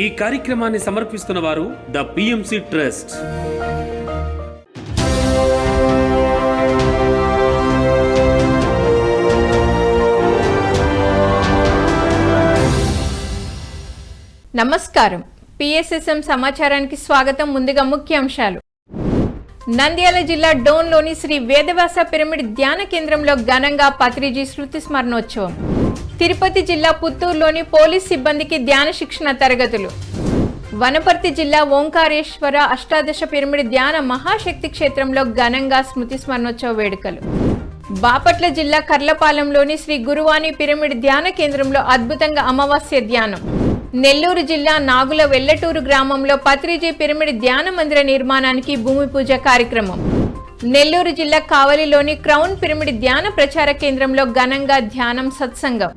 ఈ కార్యక్రమాన్ని సమర్పిస్తున్న వారు ద పిఎంసి ట్రస్ట్. నమస్కారం. పిఎస్ఎస్ఎం సమాచారానికి స్వాగతం. ముందుగా ముఖ్యాంశాలు. నంద్యాల జిల్లా డోన్లోని శ్రీ వేదవ్యాస పిరమిడ్ ధ్యాన కేంద్రంలో ఘనంగా పత్రిజీ శృతి స్మరణోత్సవం. తిరుపతి జిల్లా పుత్తూరులోని పోలీస్ సిబ్బందికి ధ్యాన శిక్షణ తరగతులు. వనపర్తి జిల్లా ఓంకారేశ్వర అష్టాదశ పిరమిడ్ ధ్యాన మహాశక్తి క్షేత్రంలో ఘనంగా స్మృతి స్మరణోత్సవ వేడుకలు. బాపట్ల జిల్లా కర్లపాలెంలోని శ్రీ గురువాణి పిరమిడ్ ధ్యాన కేంద్రంలో అద్భుతంగా అమావాస్య ధ్యానం. నెల్లూరు జిల్లా నాగుల వెల్లటూరు గ్రామంలో పత్రిజీ పిరమిడ్ ధ్యాన మందిర నిర్మాణానికి భూమి పూజ కార్యక్రమం. నెల్లూరు జిల్లా కావలిలోని క్రౌన్ పిరమిడ్ ధ్యాన ప్రచార కేంద్రంలో ఘనంగా ధ్యానం సత్సంగం.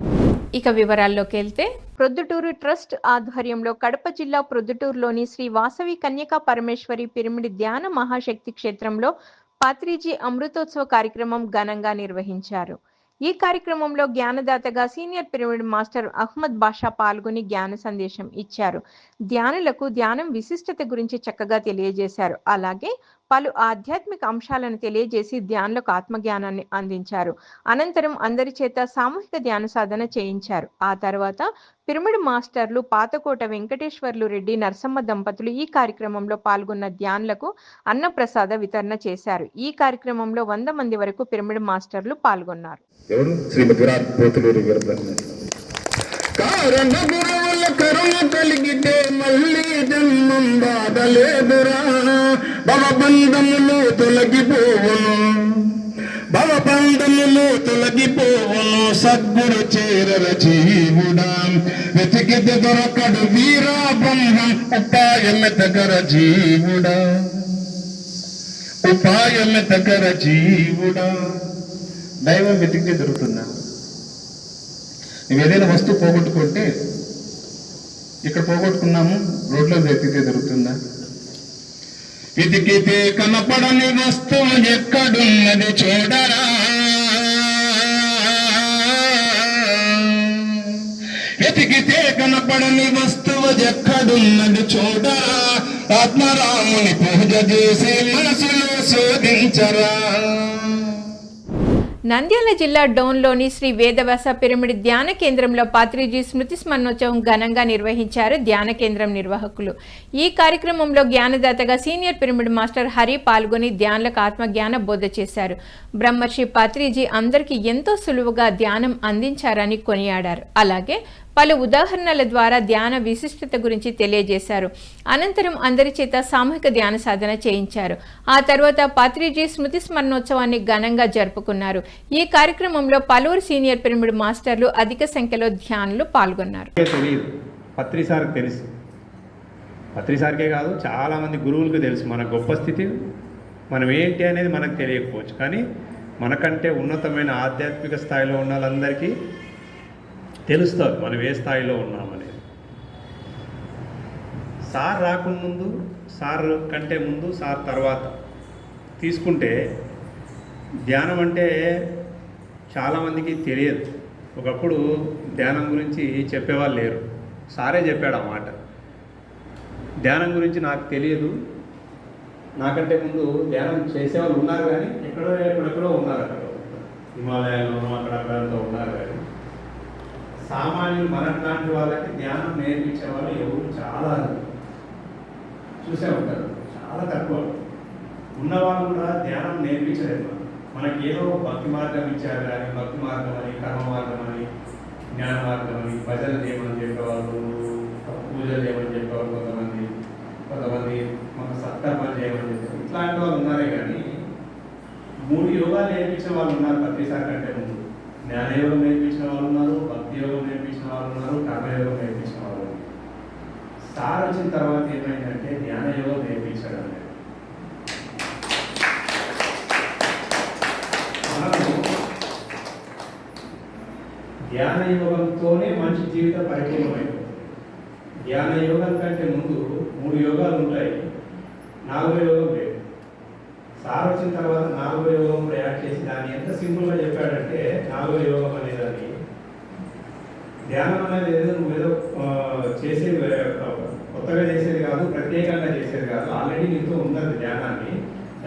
ఇక వివరాల్లోకి వెళ్తే, ప్రొద్దుటూరు ట్రస్ట్ ఆధ్వర్యంలో కడప జిల్లా ప్రొద్దుటూరులోని శ్రీ వాసవి కన్యకా పరమేశ్వరి పిరమిడ్ ధ్యాన మహాశక్తి క్షేత్రంలో పత్రిజీ అమృతోత్సవ కార్యక్రమం ఘనంగా నిర్వహించారు. ఈ కార్యక్రమంలో జ్ఞానదాతగా సీనియర్ పిరమిడ్ మాస్టర్ అహ్మద్ బాషా పాల్గొని జ్ఞాన సందేశం ఇచ్చారు. ధ్యానులకు ధ్యానం విశిష్టత గురించి చక్కగా తెలియజేశారు. అలాగే పలు ఆధ్యాత్మిక అంశాలను తెలియజేసి ధ్యానులకు ఆత్మజ్ఞానాన్ని అందించారు. అనంతరం అందరి చేత సామూహిక ధ్యాన సాధన చేయించారు. ఆ తర్వాత పిరమిడ్ మాస్టర్లు పాతకోట వెంకటేశ్వర్లు రెడ్డి నరసమ్మ దంపతులు ఈ కార్యక్రమంలో పాల్గొన్న ధ్యానులకు అన్నప్రసాద వితరణ చేశారు. ఈ కార్యక్రమంలో 100 మంది వరకు పిరమిడ్ మాస్టర్లు పాల్గొన్నారు. కరుణ కలిగితే మళ్ళీ జన్మం బాధలేదురా, భవబంధములు తొలగిపోవును, భవబంధములు తొలగిపోవును, సద్గురు చేరర జీవుడా, వెతికితే దొరకడు వీరా బ్రహ్మం, ఉపాయమెతగర జీవుడా, ఉపాయమెతగర జీవుడా. దైవం వెతికితే దొరుకుతుందా? నువ్వు ఏదైనా వస్తువు పోగొట్టుకుంటే, ఇక్కడ పోగొట్టుకున్నాము, రోడ్లో వెతికితే దొరుకుతుందా? వెతికితే కనపడని వస్తువు ఎక్కడున్నది చూడరా, వెతికితే కనపడని వస్తువు ఎక్కడున్నది చూడరా, ఆత్మరాముని పూజ చేసి మనసులో శోధించరా. నంద్యాల జిల్లా డోన్లోని శ్రీ వేదవ్యాస పిరమిడ్ ధ్యాన కేంద్రంలో పత్రిజీ స్మృతి స్మరణోత్సవం ఘనంగా నిర్వహించారు ధ్యాన కేంద్రం నిర్వాహకులు. ఈ కార్యక్రమంలో జ్ఞానదాతగా సీనియర్ పిరమిడ్ మాస్టర్ హరి పాల్గొని ధ్యానులకు ఆత్మజ్ఞాన బోధ చేశారు. బ్రహ్మర్షి పత్రిజీ అందరికీ ఎంతో సులువుగా ధ్యానం అందించారని కొనియాడారు. అలాగే పలు ఉదాహరణల ద్వారా ధ్యాన విశిష్టత గురించి తెలియజేశారు. అనంతరం అందరి చేత సామూహిక ధ్యాన సాధన చేయించారు. ఆ తర్వాత పత్రిజీ స్మృతి స్మరణోత్సవాన్ని ఘనంగా జరుపుకున్నారు. ఈ కార్యక్రమంలో పలువురు సీనియర్ పిరమిడ్ మాస్టర్లు అధిక సంఖ్యలో ధ్యానులు పాల్గొన్నారు. పత్రిసార్కి తెలుసు, పత్రిసార్కే కాదు చాలామంది గురువులకు తెలుసు మన గొప్ప స్థితి, మనం ఏంటి అనేది మనకు తెలియకపోవచ్చు. కానీ మనకంటే ఉన్నతమైన ఆధ్యాత్మిక స్థాయిలో ఉన్న వాళ్ళందరికీ తెలుస్తుంది మనం ఏ స్థాయిలో ఉన్నామనేది. సార్ రాకముందు, సార్ కంటే ముందు, సార్ తర్వాత తీసుకుంటే ధ్యానం అంటే చాలామందికి తెలియదు. ఒకప్పుడు ధ్యానం గురించి చెప్పేవాళ్ళు లేరు. సారే చెప్పాడు ఆ మాట. ధ్యానం గురించి నాకు తెలియదు, నాకంటే ముందు ధ్యానం చేసేవాళ్ళు ఉన్నారు, కానీ ఎక్కడెక్కడో ఉన్నారు, అక్కడ హిమాలయాల్లోనూ అక్కడక్కడంతా ఉన్నారు. కానీ సామాన్యులు మనట్లాంటి వాళ్ళకి ధ్యానం నేర్పించే వాళ్ళు ఎవరు చాలా చూసే ఉంటారు, చాలా తక్కువ. ఉన్నవాళ్ళు కూడా ధ్యానం నేర్పించలేదు. మనకి ఏదో భక్తి మార్గం ఇచ్చారు, కానీ భక్తి మార్గం అని, కర్మ మార్గం అని, జ్ఞాన మార్గం అని, భజన చేయమని చెప్పేవాళ్ళు, పూజలు చేయమని చెప్పేవాళ్ళు కొంతమంది మన సత్కర్మలు చేయమని చెప్పారు. ఇట్లాంటి వాళ్ళు ఉన్నారే కానీ 3 యోగాలు నేర్పించిన వాళ్ళు ఉన్నారు ప్రతిసారి కంటే ముందు. జ్ఞానయోగం నేర్పించిన వాళ్ళు ఉన్నారు, భక్తి యోగం నేర్పించిన వాళ్ళు ఉన్నారు, కర్మయోగం నేర్పించిన వాళ్ళు ఉన్నారు. సార్ వచ్చిన తర్వాత ఏమైందంటే జ్ఞానయోగం నేర్పించడం లేదు. మనము ధ్యానయోగంతోనే మంచి జీవితం పరిపూర్ణమైంది. ధ్యానయోగం కంటే ముందు 3 యోగాలు ఉంటాయి, 4వ యోగం లేదు. సార్ వచ్చిన తర్వాత 4వ యోగం యాడ్ చేసి దాన్ని ఎంత సింపుల్గా చెప్పాడంటే, 4వ యోగం అనేదాన్ని ధ్యానం అనేది ఏదో నువ్వేదో చేసేది కొత్తగా చేసేది కాదు, ప్రత్యేకంగా చేసేది కాదు. ఆల్రెడీ నీతో ఉన్నది ధ్యానాన్ని,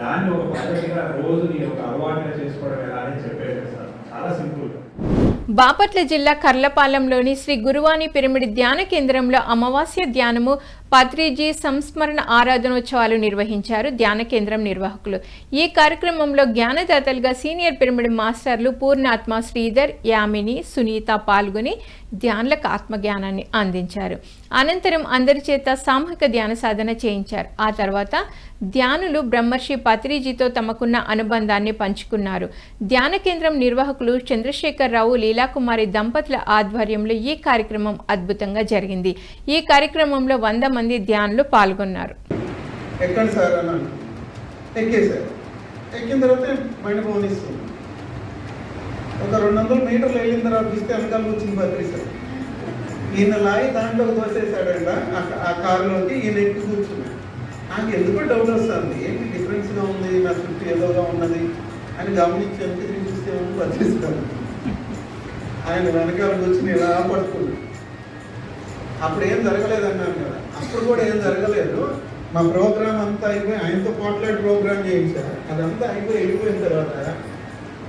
దాన్ని ఒక పద్ధతిగా రోజు నీ ఒక అలవాటుగా చేసుకోవడం ఎలా అని చెప్పేది సార్. చాలా సింపుల్. బాపట్ల జిల్లా కర్లపాలెంలోని శ్రీ గురువాణి పిరమిడ్ ధ్యాన కేంద్రంలో అమావాస్య ధ్యానము పత్రిజీ సంస్మరణ ఆరాధనోత్సవాలు నిర్వహించారు ధ్యాన కేంద్రం నిర్వాహకులు. ఈ కార్యక్రమంలో జ్ఞానదాతలుగా సీనియర్ పిరమిడ్ మాస్టర్లు పూర్ణాత్మ, శ్రీధర్, యామిని, సునీత పాల్గొని ధ్యానులకు ఆత్మజ్ఞానాన్ని అందించారు. అనంతరం అందరి చేత సామూహిక ధ్యాన సాధన చేయించారు. ఆ తర్వాత ధ్యానులు బ్రహ్మర్షి పత్రిజీతో తమకున్న అనుబంధాన్ని పంచుకున్నారు. ధ్యాన కేంద్రం నిర్వాహకులు చంద్రశేఖరరావు, లీలాకుమారి దంపతుల ఆధ్వర్యంలో ఈ కార్యక్రమం అద్భుతంగా జరిగింది. ఈ కార్యక్రమంలో 100 మంది ధ్యానులు పాల్గొన్నారు. ఎక్కండి సార్ అన్నాను. ఎక్కేసారు. ఎక్కిన తర్వాత మైండ్ ఫోన్ ఇస్తుంది. ఒక 200 మీటర్లు వెళ్ళిన తర్వాత ఇస్తే వెనకాల వచ్చింది పత్రి సార్. ఈయన లాగి దాంట్లోకి తోసేసాడంట ఆ కారులోకి. ఈయన ఎక్కి కూర్చున్నాడు. నాకు ఎందుకో డౌట్ వస్తుంది, ఏంటి డిఫరెన్స్గా ఉంది, నా చుట్టూ ఏదోగా ఉన్నది అని గమనించి వెనక్కి తిరిగి చూస్తే పత్రిస్తాను. ఆయన వెనకాల కూర్చుని ఇలా పడుకున్నాడు. అప్పుడు ఏం జరగలేదన్నాను కదా, అప్పుడు కూడా ఏం జరగలేదు. మా ప్రోగ్రామ్ అంతా అయిపోయి ఆయనతో పోట్లాడి ప్రోగ్రామ్ చేయించారు. అదంతా అయిపోయి వెళ్ళిపోయిన తర్వాత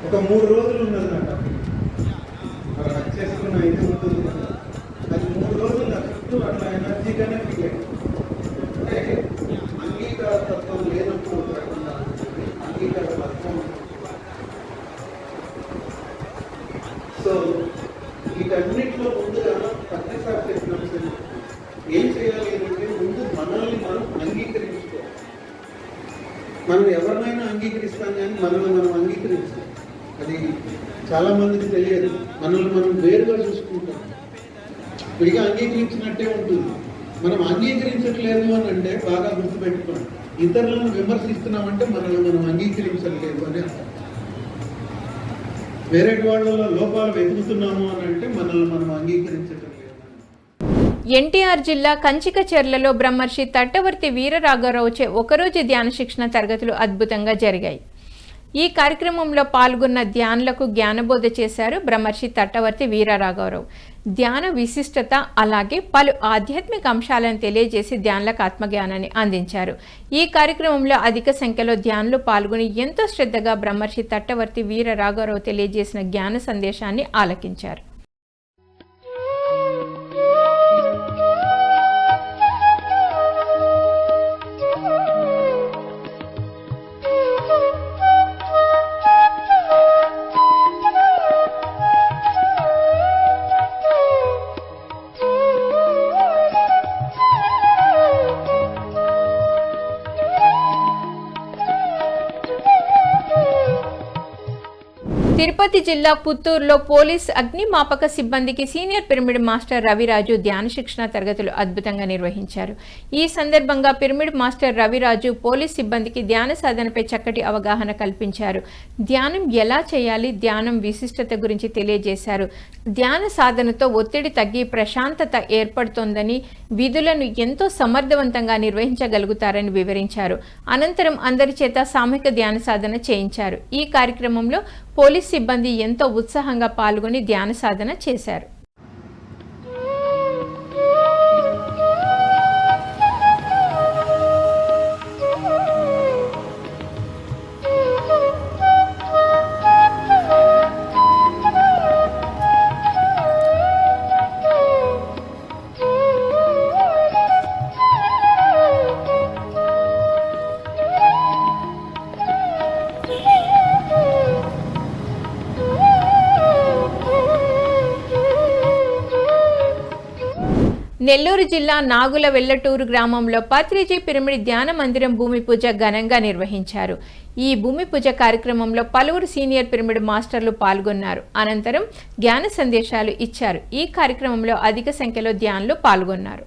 ఒక 3 రోజులు ఉన్నదన్నమాట. మరి హక్ చేసుకున్న అయితే ఉంటుంది కదా, అది 3 రోజులు నా చుట్టూ అట్లా ఎనర్జీగానే ఫీల్ అయ్యింది. అంటే అంగీకార తత్వం లేనప్పుడు కాకుండా అంగీకార తత్వం. సో వీటన్నిటిలో ముందుగా పత్రిసారి చెప్పిన ఏం చేయాలి అంటే ముందు మనల్ని మనం అంగీకరించుకోవాలి. మనం ఎవరినైనా అంగీకరిస్తాం కానీ మనల్ని మనం అంగీకరించాలి. అది చాలా మందికి తెలియదు. మనల్ని మనం వేరుగా చూసుకుంటాం, విడిగా అంగీకరించినట్టే ఉంటుంది. మనం అంగీకరించట్లేదు అని అంటే బాగా గుర్తుపెట్టుకోండి, ఇతరులను విమర్శిస్తున్నామంటే మనల్ని మనం అంగీకరించలేదు అని అర్థం. వేరే వాళ్ళలో లోపాలు వెతుకుతున్నాము అని అంటే మనల్ని మనం అంగీకరించటం లేదు. ఎన్టీఆర్ జిల్లా కంచికచెర్లలో బ్రహ్మర్షి తట్టవర్తి వీరరాఘవరావుచే ఒకరోజు ధ్యాన శిక్షణ తరగతులు అద్భుతంగా జరిగాయి. ఈ కార్యక్రమంలో పాల్గొన్న ధ్యానులకు జ్ఞానబోధ చేశారు బ్రహ్మర్షి తట్టవర్తి వీరరాఘవరావు. ధ్యాన విశిష్టత అలాగే పలు ఆధ్యాత్మిక అంశాలను తెలియజేసి ధ్యానులకు ఆత్మజ్ఞానాన్ని అందించారు. ఈ కార్యక్రమంలో అధిక సంఖ్యలో ధ్యానులు పాల్గొని ఎంతో శ్రద్ధగా బ్రహ్మర్షి తట్టవర్తి వీరరాఘవరావు తెలియజేసిన జ్ఞాన సందేశాన్ని ఆలకించారు. తిరుపతి జిల్లా పుత్తూరులో పోలీస్ అగ్నిమాపక సిబ్బందికి సీనియర్ పిరమిడ్ మాస్టర్ రవిరాజు ధ్యాన శిక్షణ తరగతులు అద్భుతంగా నిర్వహించారు. ఈ సందర్భంగా పిరమిడ్ మాస్టర్ రవిరాజు పోలీస్ సిబ్బందికి ధ్యాన సాధనపై చక్కటి అవగాహన కల్పించారు. ధ్యానం ఎలా చేయాలి, ధ్యానం విశిష్టత గురించి తెలియజేశారు. ధ్యాన సాధనతో ఒత్తిడి తగ్గి ప్రశాంతత ఏర్పడుతోందని, విధులను ఎంతో సమర్థవంతంగా నిర్వహించగలుగుతారని వివరించారు. అనంతరం అందరి చేత సామూహిక ధ్యాన సాధన చేయించారు. ఈ కార్యక్రమంలో పోలీస్ సిబ్బంది ఎంతో ఉత్సాహంగా పాల్గొని ధ్యాన సాధన చేశారు. నెల్లూరు జిల్లా నాగుల వెల్లటూరు గ్రామంలో పత్రిజీ పిరమిడ్ ధ్యాన మందిరం భూమి పూజ ఘనంగా నిర్వహించారు. ఈ భూమి పూజ కార్యక్రమంలో పలువురు సీనియర్ పిరమిడ్ మాస్టర్లు పాల్గొన్నారు. అనంతరం జ్ఞాన సందేశాలు ఇచ్చారు. ఈ కార్యక్రమంలో అధిక సంఖ్యలో ధ్యానులు పాల్గొన్నారు.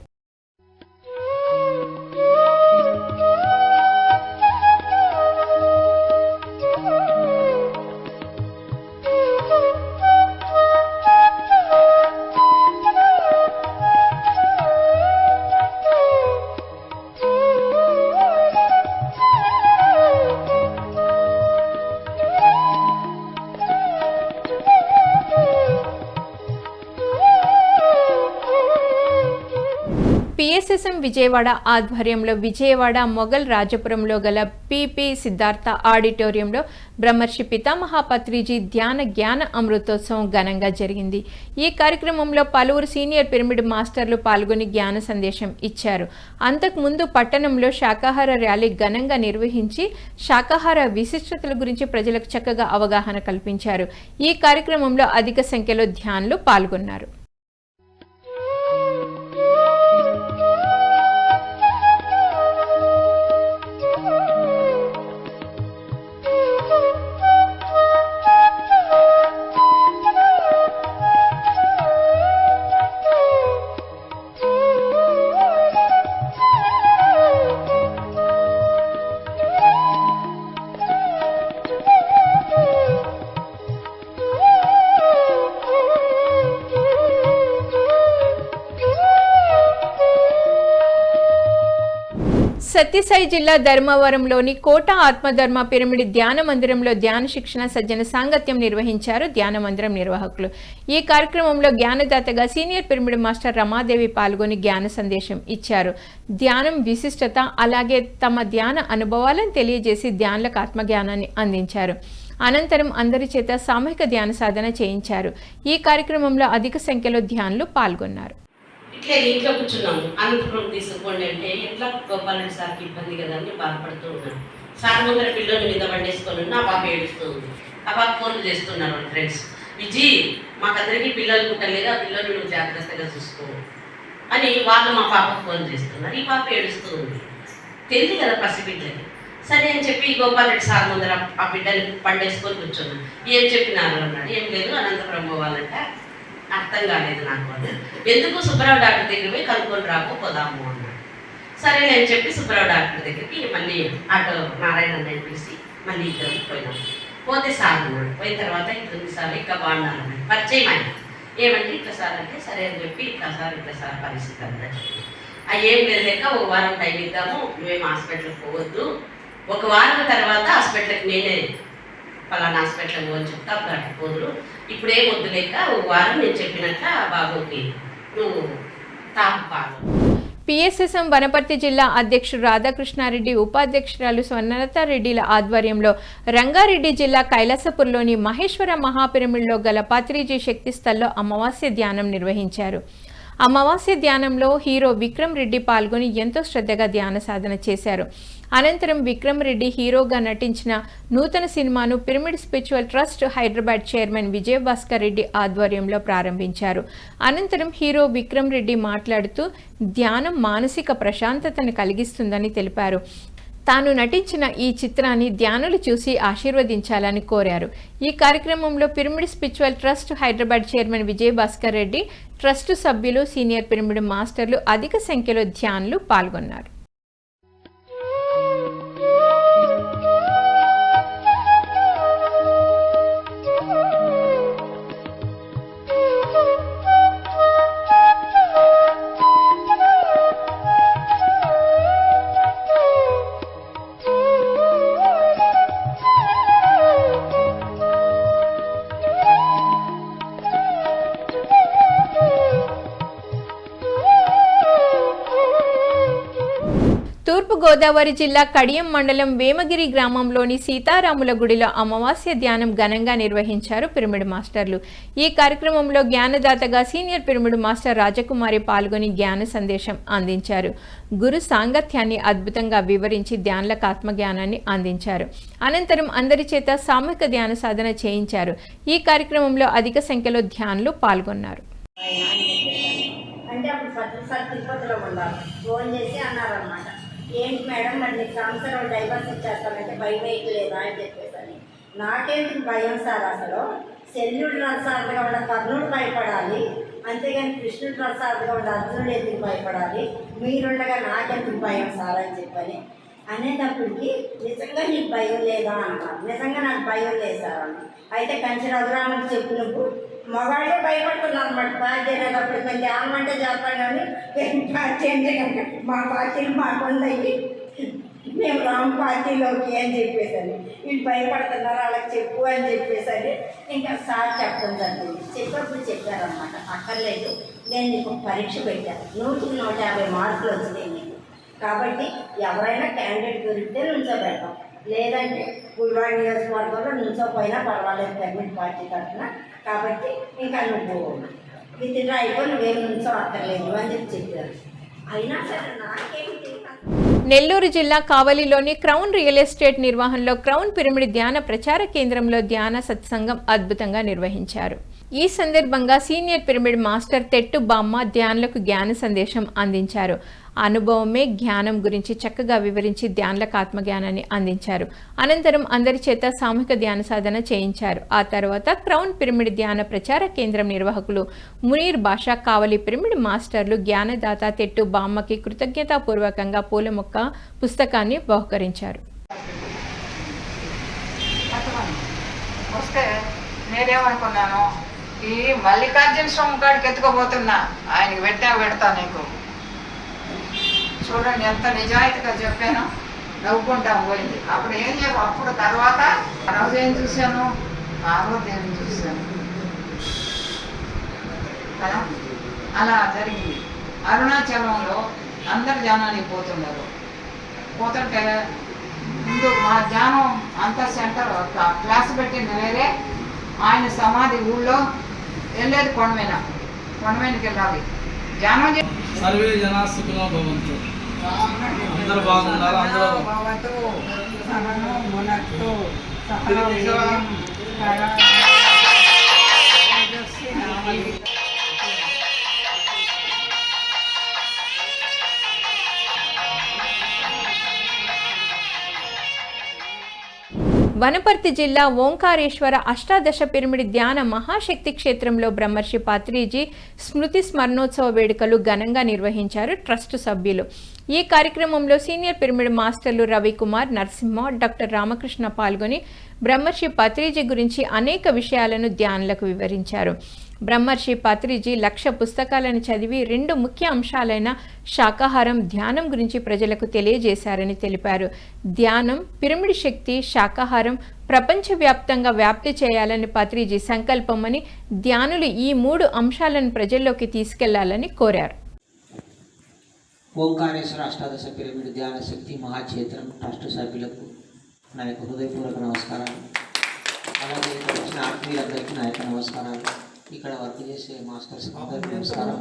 పిఎస్ఎస్ఎం విజయవాడ ఆధ్వర్యంలో విజయవాడ మొఘల్ రాజపురంలో గల పిపి సిద్ధార్థ ఆడిటోరియంలో బ్రహ్మర్షి పితామహ పత్రిజీ ధ్యాన జ్ఞాన అమృతోత్సవం ఘనంగా జరిగింది. ఈ కార్యక్రమంలో పలువురు సీనియర్ పిరమిడ్ మాస్టర్లు పాల్గొని జ్ఞాన సందేశం ఇచ్చారు. అంతకుముందు పట్టణంలో శాకాహార ర్యాలీ ఘనంగా నిర్వహించి శాకాహార విశిష్టతల గురించి ప్రజలకు చక్కగా అవగాహన కల్పించారు. ఈ కార్యక్రమంలో అధిక సంఖ్యలో ధ్యానులు పాల్గొన్నారు. సత్యసాయి జిల్లా ధర్మవరంలోని కోట ఆత్మధర్మ పిరమిడ్ ధ్యాన మందిరంలో ధ్యాన శిక్షణ సజ్జన సాంగత్యం నిర్వహించారు ధ్యాన మందిరం నిర్వాహకులు. ఈ కార్యక్రమంలో జ్ఞానదాతగా సీనియర్ పిరమిడ్ మాస్టర్ రమాదేవి పాల్గొని జ్ఞాన సందేశం ఇచ్చారు. ధ్యానం విశిష్టత అలాగే తమ ధ్యాన అనుభవాలను తెలియజేసి ధ్యానులకు ఆత్మజ్ఞానాన్ని అందించారు. అనంతరం అందరి చేత సామూహిక ధ్యాన సాధన చేయించారు. ఈ కార్యక్రమంలో అధిక సంఖ్యలో ధ్యానులు పాల్గొన్నారు. ఇట్లా ఇంట్లో కూర్చున్నాము, అనంతపురం తీసుకోండి అంటే ఎట్లా గోపాలరెడ్డి సార్కి ఇబ్బంది కదా అని బాధపడుతూ ఉన్నాను. సార్ ముందర పిల్లలు మీద వండేసుకొని నా పాప ఏడుస్తూ ఉంది. ఆ పాప ఫోన్లు చేస్తున్నారు వాళ్ళ ఫ్రెండ్స్, విజీ మాకందరికీ పిల్లలు పుట్టలేదు, ఆ పిల్లలు నువ్వు జాగ్రత్తగా చూసుకో అని వాళ్ళు మా పాపకు ఫోన్ చేస్తున్నారు. ఈ పాప ఏడుస్తూ ఉంది, తెలియదు కదా పసిబిడ్డని. సరే అని చెప్పి గోపాలరెడ్డి సార్ ముందర ఆ బిడ్డని పండేసుకొని కూర్చున్నాను. ఏం చెప్పినారు అన్నాడు. ఏం లేదు, అనంతపురం పోవాలంట, అర్థం కాలేదు నాకు అని. ఎందుకు సుబ్రావు డాక్టర్ దగ్గర పోయి కనుక్కొని పోదాము అన్నాడు. సరే నేను చెప్పి సుబ్రావు డాక్టర్ దగ్గరికి మళ్ళీ ఆటో నారాయణ అన్నయ్య పిలిచి మళ్ళీ ఇద్దరు పోయినాం. పోతే సార్ అన్నాడు. పోయిన తర్వాత ఇట్లా సార్ ఇంకా బాగున్నారు అన్నాడు. పరిచయం ఆయన ఏమంటే ఇట్లా సార్ అంటే సరే అని చెప్పి ఇట్లా సార్ పరిస్థితి అంతా ఏం లేక ఒక వారం టైం ఇద్దాము, నువ్వేం హాస్పిటల్కి పోవద్దు, ఒక వారం తర్వాత హాస్పిటల్కి నేనే పలానా హాస్పిటల్కి పోని చెప్తా, అప్పుడు పోదురు, ఇప్పుడే వద్దు లేక ఒక వారం నేను చెప్పినట్ల బాబుకి నువ్వు తాపాలు. పిఎస్ఎస్ఎం వనపర్తి జిల్లా అధ్యక్షుడు రాధాకృష్ణారెడ్డి, ఉపాధ్యక్షురాలు స్వర్ణలతారెడ్డిల ఆధ్వర్యంలో రంగారెడ్డి జిల్లా కైలాసపూర్లోని మహేశ్వర మహాపిరమిడ్లో గల పత్రిజీ శక్తి స్థల్లో అమావాస్య ధ్యానం నిర్వహించారు. అమావాస్య ధ్యానంలో హీరో విక్రమ్ రెడ్డి పాల్గొని ఎంతో శ్రద్ధగా ధ్యాన సాధన చేశారు. అనంతరం విక్రమ్ రెడ్డి హీరోగా నటించిన నూతన సినిమాను pyramid spiritual trust Hyderabad chairman Vijayabhaskar Reddy ఆధ్వర్యంలో ప్రారంభించారు. అనంతరం హీరో విక్రమ్ రెడ్డి మాట్లాడుతూ ధ్యానం మానసిక ప్రశాంతతను కలిగిస్తుందని తెలిపారు. తాను నటించిన ఈ చిత్రాన్ని ధ్యానులు చూసి ఆశీర్వదించాలని కోరారు. ఈ కార్యక్రమంలో pyramid spiritual trust Hyderabad chairman Vijayabhaskar Reddy, trust సభ్యులు, సీనియర్ పిరమిడ్ మాస్టర్లు, అధిక సంఖ్యలో ధ్యానులు పాల్గొన్నారు. తూర్పుగోదావరి జిల్లా కడియం మండలం వేమగిరి గ్రామంలోని సీతారాముల గుడిలో అమావాస్య ధ్యానం ఘనంగా నిర్వహించారు పిరమిడ్ మాస్టర్లు. ఈ కార్యక్రమంలో జ్ఞానదాతగా సీనియర్ పిరమిడ్ మాస్టర్ రాజకుమారి పాల్గొని జ్ఞాన సందేశం అందించారు. గురు సాంగత్యాన్ని అద్భుతంగా వివరించి ధ్యానులకు ఆత్మజ్ఞానాన్ని అందించారు. అనంతరం అందరి చేత సామూహిక ధ్యాన సాధన చేయించారు. ఈ కార్యక్రమంలో అధిక సంఖ్యలో ధ్యానులు పాల్గొన్నారు. అంటే అప్పుడు తిరుపతిలో ఉన్నారు, ఫోన్ చేసి అన్నారనమాట, ఏంటి మేడం మరి నీకు సంవత్సరం డైవర్స్ ఇచ్చేస్తానంటే భయం లేదా అని చెప్పేసి. నాకేంటి భయం సార్, అసలు శల్యుడు రసాదుగా ఉన్న కర్ణుడు భయపడాలి, అంతేగాని కృష్ణుడు రసాదుగా ఉన్న అర్జునుడు ఎందుకు భయపడాలి, మీరుండగా నాకెందుకు భయం సార్ అని చెప్పని అనేటప్పటికి నిజంగా నీకు భయం లేదా అన్నారు. నిజంగా నాకు భయం లేదు సార్ అన్న. అయితే కంచి రఘురాముడు చెప్పినప్పుడు మగాళ్ళే భయపడుతున్నాం అనమాట. పార్టీ అనేటప్పుడు మేము ధ్యానం అంటే చెప్పాను కానీ పార్టీ అంటే మా పార్టీలు మాకుండయి మేము రామ్ పార్టీలోకి అని చెప్పేసని వీళ్ళు భయపడుతున్నారు వాళ్ళకి చెప్పు అని చెప్పేసని ఇంకా సార్ చెప్పడం జరిగింది. చెప్పినప్పుడు చెప్పారనమాట, అక్కర్లేదు నేను నీకు పరీక్ష పెట్టాను, 100-150 మార్కులు వచ్చినాయి నీకు, కాబట్టి ఎవరైనా క్యాండిడేట్ దొరికితే నుంచోబెడతాం, లేదంటే గుడివాడ నియోజకవర్గంలో నుంచోపోయినా పర్వాలేదు గవర్నమెంట్ పార్టీ తరఫున, కాబట్టి ఇంకా నువ్వు విత్డ్రా అయిపోయి నువ్వేం నుంచో అక్కర్లేదు అని చెప్పారు. అయినా సరే నాకేమిటి. నెల్లూరు జిల్లా కావలిలోని క్రౌన్ రియల్ ఎస్టేట్ నిర్వహణలో క్రౌన్ పిరమిడ్ ధ్యాన ప్రచార కేంద్రంలో ధ్యాన సత్సంగం అద్భుతంగా నిర్వహించారు. ఈ సందర్భంగా సీనియర్ పిరమిడ్ మాస్టర్ తెట్టు బామ్మ ధ్యానులకు జ్ఞాన సందేశం అందించారు. అనుభవమే జ్ఞానం గురించి చక్కగా వివరించి ధ్యానులకు ఆత్మజ్ఞానాన్ని అందించారు. అనంతరం అందరి చేత సామూహిక ధ్యాన సాధన చేయించారు. ఆ తర్వాత క్రౌన్ పిరమిడ్ ధ్యాన ప్రచార కేంద్రం నిర్వాహకులు మునీర్ బాషా, కావలి పిరమిడ్ మాస్టర్లు జ్ఞానదాత తెట్టు బామ్మకి కృతజ్ఞతాపూర్వకంగా పూల మొక్క పుస్తకాన్ని బహుకరించారు. నేనేమనుకున్నాను, ఈ మల్లికార్జున స్వామి కాడికి ఎత్తుకోబోతున్నా, ఆయనకి పెడతా నీకు చూడండి ఎంత నిజాయితీగా చెప్పాను, నవ్వుకుంటాం పోయింది. అప్పుడు అప్పుడు తర్వాత ఆ రోజు ఏం చూశాను, పార్వతీని చూశాను కదా, అలా జరిగింది. అరుణాచలంలో అందరు ధ్యానానికి పోతుంటే ముందు మా ధ్యానం అంతా సెంటర్ క్లాస్ పెట్టింది వేరే, ఆయన సమాధి ఊళ్ళో వెళ్ళేది కొండమీదకి వెళ్ళాలి ధ్యానం. సర్వే జనా సుఖినో భవంతు, అందరూ బాగుండాలి. అందరూ వనపర్తి జిల్లా ఓంకారేశ్వర అష్టాదశ పిరమిడ్ ధ్యాన మహాశక్తి క్షేత్రంలో బ్రహ్మర్షి పత్రిజీ స్మృతి స్మరణోత్సవ వేడుకలు ఘనంగా నిర్వహించారు ట్రస్ట్ సభ్యులు. ఈ కార్యక్రమంలో సీనియర్ పిరమిడ్ మాస్టర్లు రవికుమార్, నరసింహ, డాక్టర్ రామకృష్ణ పాల్గొని బ్రహ్మర్షి పత్రిజీ గురించి అనేక విషయాలను ధ్యానులకు వివరించారు. బ్రహ్మర్షి పత్రిజీ 1,00,000 పుస్తకాలను చదివి 2 ముఖ్య అంశాలైన శాకాహారం, ధ్యానం గురించి ప్రజలకు తెలియజేశారని తెలిపారు. ధ్యానం, పిరమిడ్ శక్తి, శాకాహారం ప్రపంచవ్యాప్తంగా వ్యాప్తి చేయాలని పత్రిజీ సంకల్పమని, ధ్యానులు ఈ 3 అంశాలను ప్రజల్లోకి తీసుకెళ్లాలని కోరారు. ఓంకారేశ్వర అష్టాదశ పిరమిడ్ ధ్యాన శక్తి మహాక్షేత్రం ట్రస్ట్ సభ్యులకు నా యొక్క హృదయపూర్వక నమస్కారాలు. అలాగే ఇక్కడ వచ్చిన ఆత్మీయులందరికీ నా యొక్క నమస్కారాలు. ఇక్కడ వర్క్ చేసే మాస్టర్స్ అందరికీ నమస్కారం.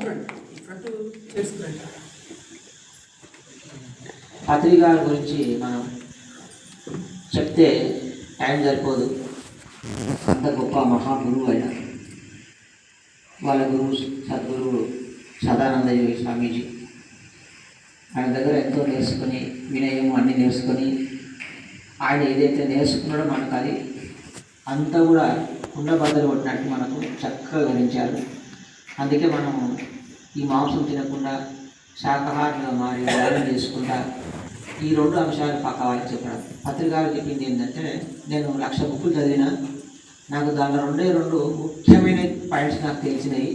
పత్రి గారి గురించి మనం చెప్తే టైం సరిపోదు. అంత గొప్ప మహాగురువు అయిన వాళ్ళ గురువు సద్గురువు సదానంద యోగి స్వామీజీ, ఆయన దగ్గర ఎంతో నేర్చుకొని, వినయం అన్నీ నేర్చుకొని, ఆయన ఏదైతే నేర్చుకున్నాడో మనకు అది అంతా కూడా కుండబద్దలు కొట్టినట్టు మనకు చక్కగా వివరించారు. అందుకే మనము ఈ మాంసం తినకుండా శాకాహారంగా మారి ధ్యానం చేసుకుంటా ఈ 2 అంశాలు పక్క వాళ్ళకి చెప్పడం. పత్రికాలు చెప్పింది ఏంటంటే, నేను 1,00,000 బుక్కులు చదివినా నాకు దాంట్లో 2 ముఖ్యమైన పాయింట్స్ నాకు తెలిసినాయి.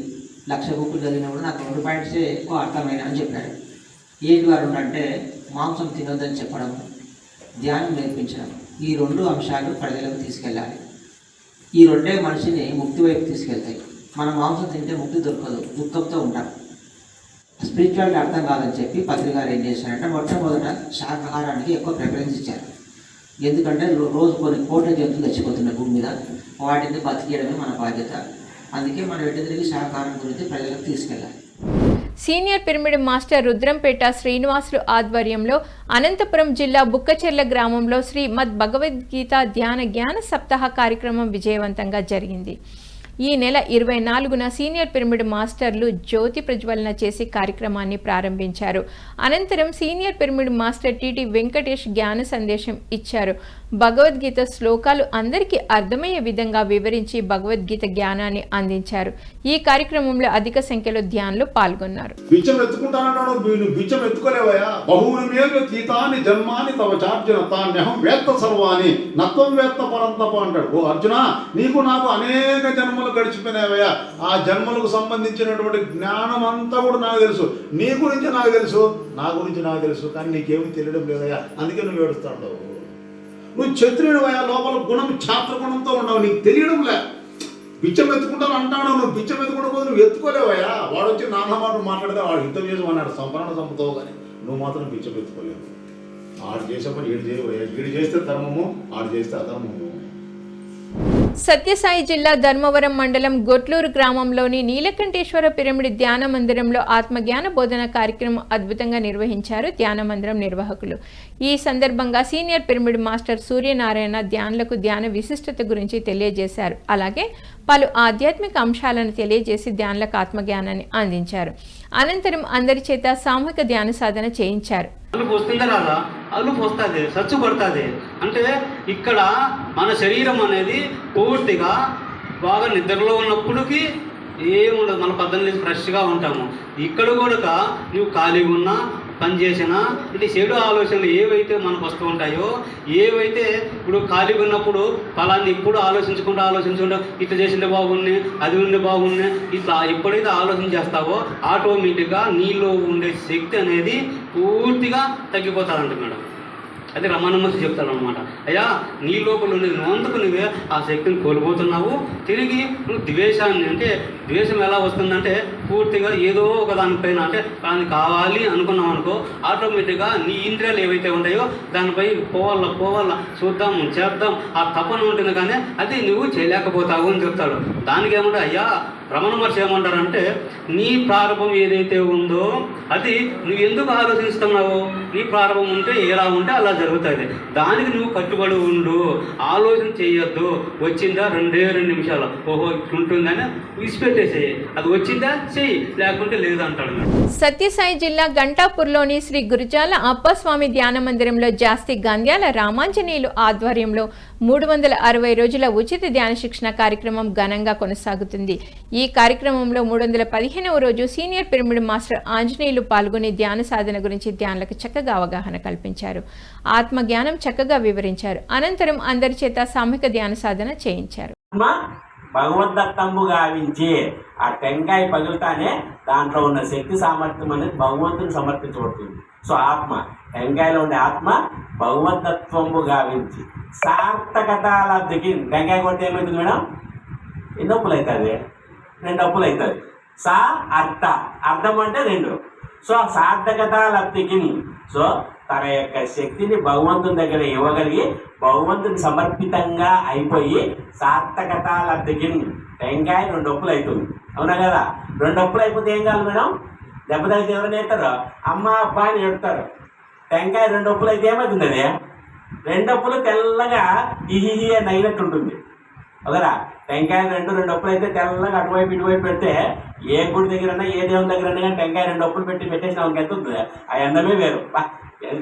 1,00,000 బుక్కులు చదివినప్పుడు నాకు 2 పాయింట్సే ఎక్కువ అర్థమైన అని చెప్పాడు. ఏంటి వారు అంటే, మాంసం తినొద్దని చెప్పడం, ధ్యానం నేర్పించడం. ఈ 2 అంశాలు ప్రజలకు తీసుకెళ్ళాలి. ఈ 2 మనిషిని ముక్తి వైపు తీసుకెళ్తాయి. మనం మాంసం తింటే ముక్తి దొరకదు, దుఃఖంతో ఉంటాం. స్పిరిచువాలిటీ అర్థం కాదని చెప్పి పత్రికారు ఏం చేశారంటే, మొట్టమొదట శాకాహారానికి ఎక్కువ ప్రిఫరెన్స్ ఇచ్చారు. ఎందుకంటే రోజు కొన్ని కోట్ల జంతువులు చచ్చిపోతున్న భూమి మీద, వాటిని బతికేయడమే మన బాధ్యత. అందుకే మనం ఎటు తిరిగి శాకాహారం గురించి ప్రజలకు తీసుకెళ్ళాలి. Senior pyramid master Rudrampet Srinivasulu ఆధ్వర్యంలో అనంతపురం జిల్లా బుక్కచెర్ల గ్రామంలో శ్రీమద్ భగవద్గీత ధ్యాన జ్ఞాన సప్తాహ కార్యక్రమం విజయవంతంగా జరిగింది. ఈ నెల 24న సీనియర్ పిరమిడ్ మాస్టర్లు జ్యోతి ప్రజ్వలన చేసి కార్యక్రమాన్ని ప్రారంభించారు. అనంతరం senior pyramid master TT Venkatesh జ్ఞాన సందేశం ఇచ్చారు. భగవద్గీత శ్లోకాలు అందరికీ అర్థమయ్యే విధంగా వివరించి భగవద్గీత జ్ఞానాన్ని అందించారు. ఈ కార్యక్రమంలో అధిక సంఖ్యలో ధ్యానులు పాల్గొన్నారు. బిచ్చం ఎత్తుకుంటానన్నాడు, బిచ్చం ఎత్తుకోలేవయ్యా. బహువుని తీతాన్ని జన్మాని తవ చార్జున తాన్యహం వేత్త సర్వాణి నత్వం వేత్త పరంతప అంటాడు. ఓ అర్జున, నీకు నాకు అనేక జన్మలు గడిచిపోయినావయ్యా. ఆ జన్మలకు సంబంధించినటువంటి జ్ఞానం అంతా కూడా నాకు తెలుసు. నీ గురించి నాకు తెలుసు, నా గురించి నాకు తెలుసు, కానీ నీకేమీ తెలియడం లేదయ్యా. అందుకే నువ్వు ఏడుస్తాడు. నువ్వు క్షత్రియుడివయ్యా, లోపల గుణం ఛాత్ర గుణంతో ఉండవు, నీకు తెలియడం లే. బిచ్చం ఎత్తుకుంటాను అంటాడు, నువ్వు బిచ్చం ఎత్తుకుంటే పోతే నువ్వు ఎత్తుకోలేవయ్యా. వాడు వచ్చి నాన్న మాట మాట్లాడితే వాడు యుద్ధం చేసి అన్నాడు, సంపరణ చంపుతావు, కానీ నువ్వు మాత్రం బిచ్చం ఎత్తుకోలేవు. ఆడు చేసే పని ఈడు చేయవయ్యా. ఈడు చేస్తే ధర్మము, ఆడు చేస్తే అధర్మము. సత్యసాయి జిల్లా ధర్మవరం మండలం గొట్లూరు గ్రామంలోని నీలకంఠేశ్వర పిరమిడ్ ధ్యాన మందిరంలో ఆత్మజ్ఞాన బోధన కార్యక్రమం అద్భుతంగా నిర్వహించారు ధ్యాన మందిరం నిర్వాహకులు. ఈ సందర్భంగా సీనియర్ పిరమిడ్ మాస్టర్ సూర్యనారాయణ ధ్యానులకు ధ్యాన విశిష్టత గురించి తెలియజేశారు. అలాగే పలు ఆధ్యాత్మిక అంశాలను తెలియజేసి ధ్యానులకు ఆత్మజ్ఞానాన్ని అందించారు. అనంతరం అందరి చేత సామూహిక ధ్యాన సాధన చేయించారు. అలుపు వస్తుందా రాదా? అలుపు వస్తుంది, సచ్చు పడుతుంది. అంటే ఇక్కడ మన శరీరం అనేది పూర్తిగా బాగా నిద్రలో ఉన్నప్పటికీ ఏముండదు, మన పద్ధతి ఫ్రెష్గా ఉంటాము. ఇక్కడ కూడా నువ్వు ఖాళీగా ఉన్నా, పని చేసినా, అంటే చెడు ఆలోచనలు ఏవైతే మనకు వస్తూ ఉంటాయో, ఏవైతే ఇప్పుడు ఖాళీగా ఉన్నప్పుడు ఫలాన్ని ఇప్పుడు ఆలోచించకుండా ఇట్లా చేసిందే బాగుంది, అది ఉండే బాగుంది, ఇట్లా ఎప్పుడైతే ఆలోచన చేస్తావో ఆటోమేటిక్గా నీలో ఉండే శక్తి అనేది పూర్తిగా తగ్గిపోతాదంట మేడం. అదే రమణమూర్తి చెప్తాడు అనమాట. అయ్యా, నీ లోపల ఉండేది నువ్వందుకు నువ్వే ఆ శక్తిని కోల్పోతున్నావు. తిరిగి నువ్వు ద్వేషాన్ని, అంటే ద్వేషం ఎలా వస్తుందంటే పూర్తిగా ఏదో ఒక దానిపైన, అంటే దాన్ని కావాలి అనుకున్నావు అనుకో, ఆటోమేటిక్గా నీ ఇంద్రియాలు ఏవైతే ఉంటాయో దానిపై పోవాలా చూద్దాం చేద్దాం ఆ తపన ఉంటుంది, కానీ అది నువ్వు చేయలేకపోతావు అని చెప్తాడు. దానికి ఏమంటే అయ్యా రమణ మహర్షి ఏమంటారంటే, నీ ప్రారంభం ఏదైతే ఉందో అది నువ్వు ఎందుకు ఆలోచిస్తున్నావు, నీ ప్రారంభం ఉంటే ఎలా ఉంటే అలా జరుగుతుంది, దానికి నువ్వు కట్టుబడి ఉండు, ఆలోచన చేయొద్దు. వచ్చిందా 2 నిమిషాలు, ఓహో ఇట్లుంటుందని విసిపెట్టేసేయి, అది వచ్చిందా చెయ్యి, లేకుంటే లేదు అంటాడు. సత్యసాయి జిల్లా గంటాపూర్లోని శ్రీ గురుజాల అప్పస్వామి ధ్యాన మందిరంలో జాస్తి గంధ్యాల రామాంజనేయులు ఆధ్వర్యంలో 360 రోజుల ఉచిత ధ్యాన శిక్షణ కార్యక్రమం ఘనంగా కొనసాగుతుంది. ఈ కార్యక్రమంలో 315వ రోజు సీనియర్ పిరమిడ్ మాస్టర్ ఆంజనేయులు పాల్గొని ధ్యాన సాధన గురించి ధ్యానులకు చక్కగా అవగాహన కల్పించారు. ఆత్మజ్ఞానం చక్కగా వివరించారు. అనంతరం అందరి చేత సామూహిక ధ్యాన సాధన చేయించారు. భగవద్దత్తంబు గావించి ఆ టెంకాయ పగులుతానే దాంట్లో ఉన్న శక్తి సామర్థ్యం అనేది భగవంతుని సమర్పించబడుతుంది. సో ఆత్మ, టెంకాయలో ఉండే ఆత్మ భగవద్దత్వంబు గావించి సార్థకత లబ్ధికి. టెంకాయ కొడితే ఏమవుతుంది మేడం? ఎన్ని అప్పులు అవుతుంది? 2 అప్పులు అవుతుంది. సా అర్థ, అర్థం అంటే 2. సో సార్థకత లబ్ధికి, సో తన యొక్క శక్తిని భగవంతుని దగ్గర ఇవ్వగలిగి భగవంతుని సమర్పితంగా అయిపోయి సార్థకత లబ్ధికి. టెంకాయ 2 అప్పులు అవుతుంది, అవునా కదా? 2 అప్పులు అయిపోతే ఏం కాదు మేడం? దెబ్బ తగ్గితే ఎవరైనా ఏడతారు, అమ్మ అబ్బా అని ఏడుతారు. టెంకాయ 2 అప్పులు అయితే ఏమవుతుంది? అది 2 అప్పులు తెల్లగా ఇహి అని అయినట్టు ఉంటుంది అదరా. టెంకాయ 2 అప్పులు అయితే తెల్లగా అటువైపు ఇటువైపు పెడితే ఏ గుడి దగ్గర ఏ దేవుని దగ్గర కానీ టెంకాయ 2 అప్పులు పెట్టేసిన వాళ్ళకి ఎంత ఉంటుంది? ఆ ఎండమే వేరు.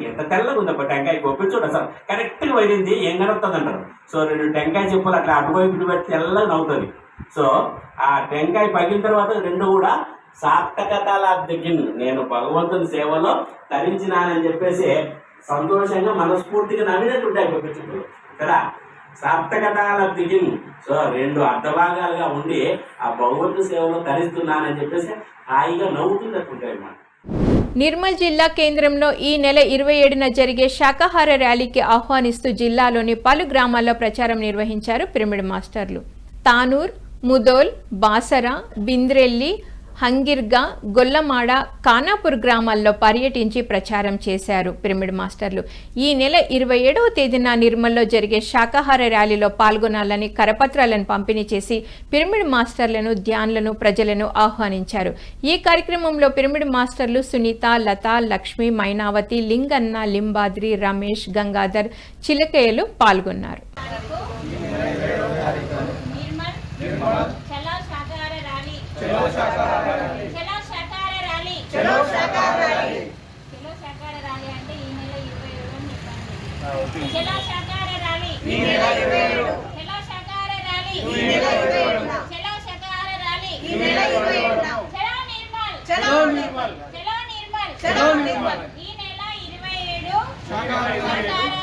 ఎంత తెల్లగా ఉందప్ప టెంకాయ గొప్పి చూడ అసలు కరెక్ట్గా వైరింది ఏం కనొస్తుంది అంటారు. సో 2 టెంకాయ చెప్పులు అట్లా అటువైపు ఇటువైపు తెల్లగా నవ్వుతుంది. సో ఆ టెంకాయ పగిలిన తర్వాత 2 కూడా సార్థకత లబ్ధికి, నేను భగవంతుని సేవలో తరించినానని చెప్పేసి సంతోషంగా మనస్ఫూర్తిగా నవ్వినట్టు ఉంటాయి గొప్ప చెప్పులు కదా. సార్థకత లబ్ధికి. సో 2 అర్ధభాగాలుగా ఉండి ఆ భగవంతుని సేవలో తరిస్తున్నానని చెప్పేసి హాయిగా నవ్వుతున్నట్టు ఉంటాయి అన్నమాట. నిర్మల్ జిల్లా కేంద్రంలో ఈ నెల 27న జరిగే శాకాహార ర్యాలీకి ఆహ్వానిస్తూ జిల్లాలోని పలు గ్రామాల్లో ప్రచారం నిర్వహించారు పిరమిడ్ మాస్టర్లు. తానూర్, ముదోల్, బాసరా, బింద్రెల్లి, హంగిర్గా, గొల్లమాడ, ఖానాపూర్ గ్రామాల్లో పర్యటించి ప్రచారం చేశారు పిరమిడ్ మాస్టర్లు. ఈ నెల 27వ తేదీన నిర్మల్లో జరిగే శాకాహార ర్యాలీలో పాల్గొనాలని కరపత్రాలను పంపిణీ చేసి పిరమిడ్ మాస్టర్లను, ధ్యానులను, ప్రజలను ఆహ్వానించారు. ఈ కార్యక్రమంలో పిరమిడ్ మాస్టర్లు సునీత, లత, లక్ష్మి, మైనావతి, లింగన్న, లింబాద్రి, రమేష్, గంగాధర్, చిలకయ్యలు పాల్గొన్నారు. చలో శాకాహార ర్యాలీ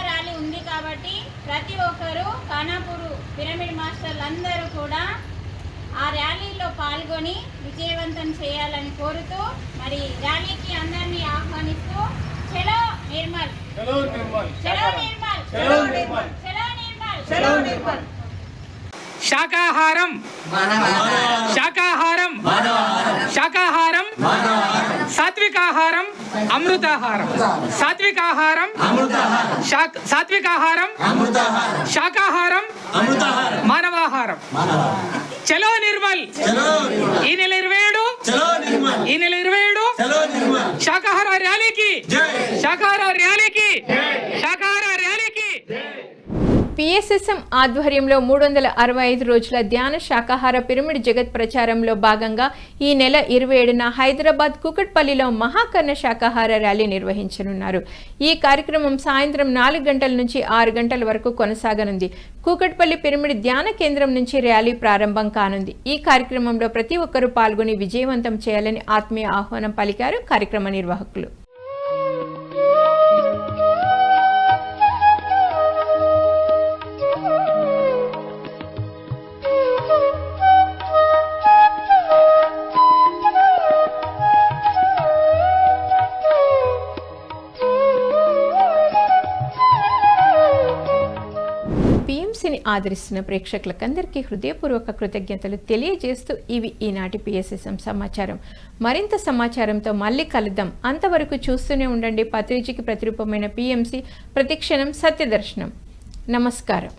ర్యాలీ ఉంది కాబట్టి ప్రతి ఒక్కరు ఖానాపూర్ పిరమిడ్ మాస్టర్లు అందరూ కూడా ఆ ర్యాలీలో పాల్గొని విజయవంతం చేయాలని కోరుతూ మరి ర్యాలీకి అందరినీ ఆహ్వానిస్తూ చలో నిర్మల్, చలో నిర్మల్, చలో నిర్మల్, చలో నిర్మల్, చలో నిర్మల్, చలో నిర్మల్. శాకాహారం శాకాహారం శాకాహారం సాత్వికాహారం అమృతాహారం సాత్వికాహారం సాత్వికాహారం శాకాహారం మానవాహారం. చలో నిర్మల్. ఈ నెల 27 శాకాహార ర్యాలీకి శాకాహార ర్యాలీకి శాకాహార ర్యాలీకి. పిఎస్ఎస్ఎం ఆధ్వర్యంలో 365 రోజుల ధ్యాన శాకాహార పిరమిడ్ జగత్ ప్రచారంలో భాగంగా ఈ నెల 27న హైదరాబాద్ కూకట్పల్లిలో మహాకర్ణ శాకాహార ర్యాలీ నిర్వహించనున్నారు. ఈ కార్యక్రమం సాయంత్రం 4 గంటల నుంచి 6 గంటల వరకు కొనసాగనుంది. కూకట్పల్లి పిరమిడ్ ధ్యాన కేంద్రం నుంచి ర్యాలీ ప్రారంభం కానుంది. ఈ కార్యక్రమంలో ప్రతి ఒక్కరూ పాల్గొని విజయవంతం చేయాలని ఆత్మీయ ఆహ్వానం పలికారు కార్యక్రమ నిర్వాహకులు. పిఎంసిని ఆదరిస్తున్న ప్రేక్షకులకందరికీ హృదయపూర్వక కృతజ్ఞతలు తెలియజేస్తూ ఇవి ఈనాటి పిఎస్ఎస్ఎం సమాచారం. మరింత సమాచారంతో మళ్ళీ కలుద్దాం. అంతవరకు చూస్తూనే ఉండండి పత్రిజీకి ప్రతిరూపమైన పిఎంసి, ప్రతిక్షణం సత్యదర్శనం. నమస్కారం.